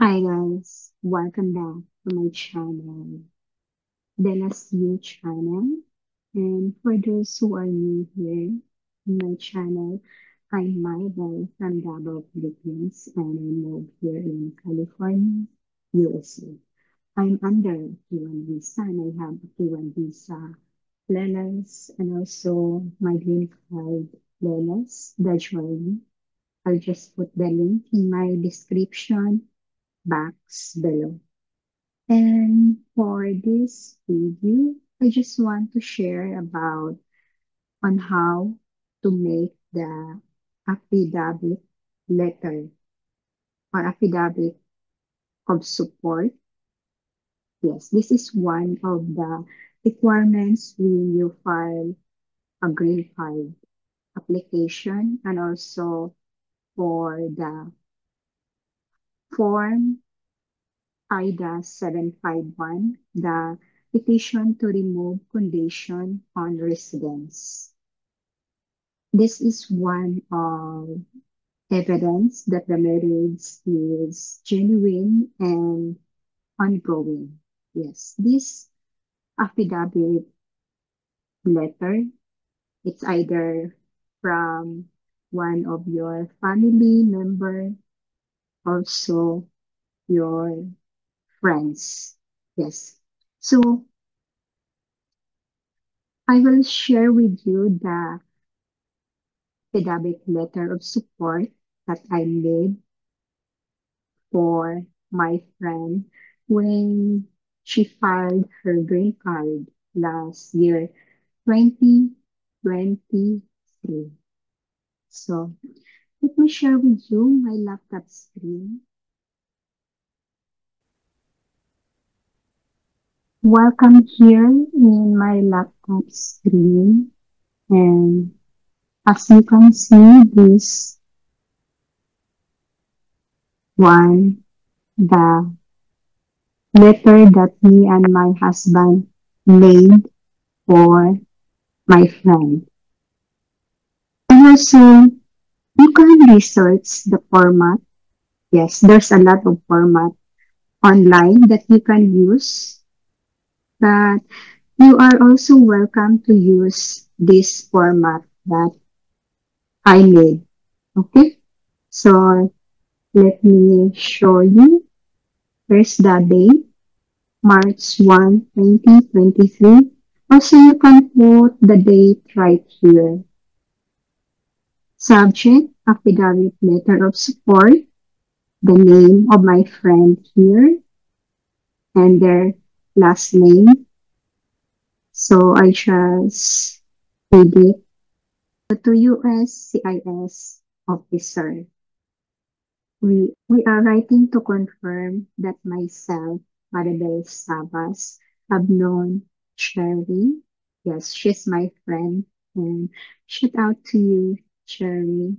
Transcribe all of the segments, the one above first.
Hi guys, welcome back to my channel, Dena's You channel. And for those who are new here in my channel, I'm Maybell from Davao, Philippines, and I live here in California, USA. I'm under K1 visa and I have a K1 visa Lenas and also my green card Lenas, the journey. I'll just put the link in my description box below. And for this video, I just want to share about on how to make the affidavit letter or affidavit of support. Yes, this is one of the requirements when you file a green card application and also for the form IDA 751, the petition to remove condition on residence. This is one of evidence that the marriage is genuine and ongoing. Yes, this affidavit letter, it's either from one of your family member, also your friends. Yes. So I will share with you the affidavit letter of support that I made for my friend when she filed her green card last year, 2023. So let me share with you my laptop screen. Welcome here in my laptop screen. And as you can see, this one, the letter that me and my husband made for my friend. And also, you can research the format. Yes, there's a lot of format online that you can use, but you are also welcome to use this format that I made. Okay, so let me show you. Here's the date, March 1, 2023. Also, you can put the date right here. Subject, affidavit letter of support, the name of my friend here, and their last name. So I just read it to USCIS officer. We are writing to confirm that myself, Maribel Sabas, have known Cherry. Yes, she's my friend. And shout out to you, Cherry.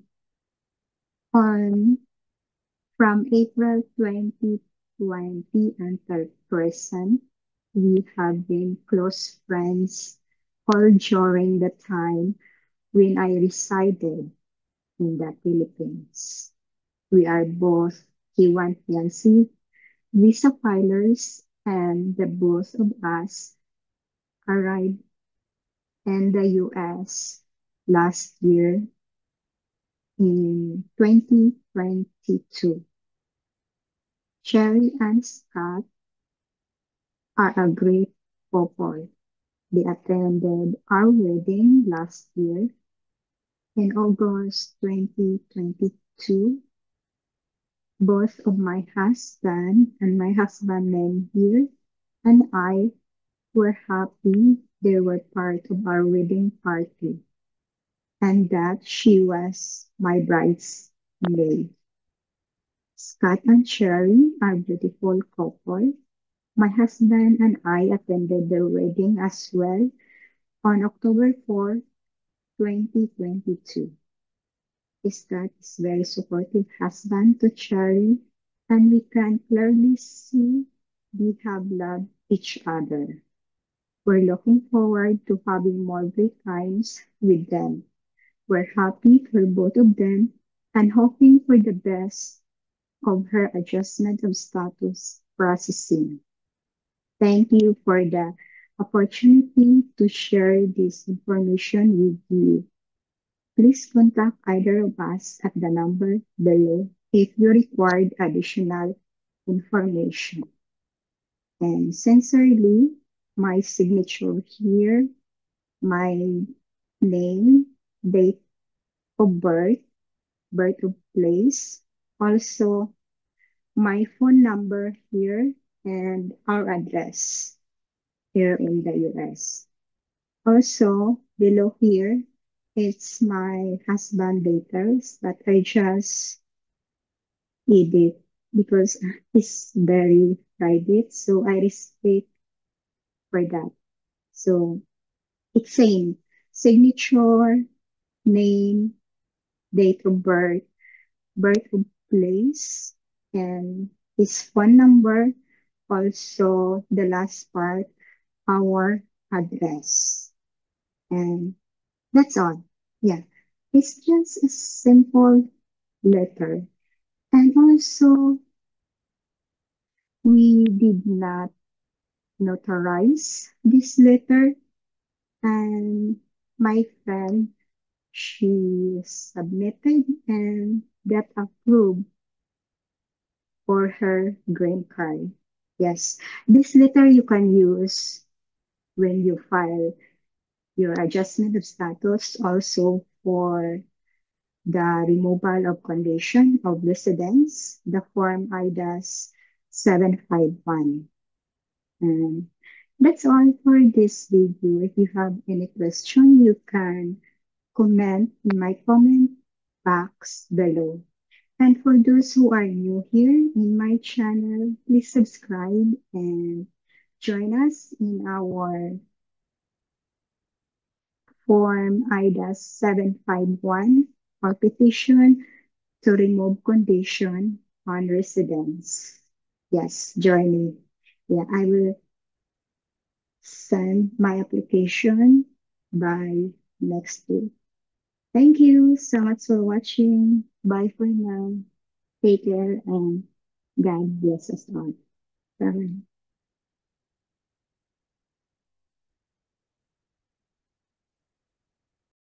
On From April 2020 until present, we have been close friends all during the time when I resided in the Philippines. We are both K1 fiancé, visa filers, and the both of us arrived in the US last year in 2022. Cherry and Scott are a great couple. They attended our wedding last year in August 2022. Both of my husband and my husband name here and I were happy they were part of our wedding party and that she was my bridesmaid. Scott and Sherry are beautiful couple. My husband and I attended their wedding as well on October 4th, 2022. Scott is very supportive husband to Cherry, and we can clearly see they have loved each other. We're looking forward to having more great times with them. We're happy for both of them and hoping for the best of her adjustment of status processing. Thank you for the opportunity to share this information with you. Please contact either of us at the number below if you required additional information. And sincerely, my signature here, my name, date of birth, birth of place, also my phone number here, and our address here in the US. Also, below here, it's my husband details that I just edit because it's very private, so I respect for that. So it's same signature, name, date of birth, birth of place, and his phone number. Also, the last part, our address. And that's all. Yeah. It's just a simple letter. And also, we did not notarize this letter. And my friend, she submitted and got approved for her green card. Yes, this letter you can use when you file your adjustment of status, also for the removal of condition of residence, the form IDAS 751. And that's all for this video. If you have any question, you can comment in my comment box below. And for those who are new here in my channel, please subscribe and join us in our Form IDAS 751 or petition to remove condition on residence. Yes, join me. Yeah, I will send my application by next week. Thank you so much for watching. Bye for now. Take care and God bless us all. Bye.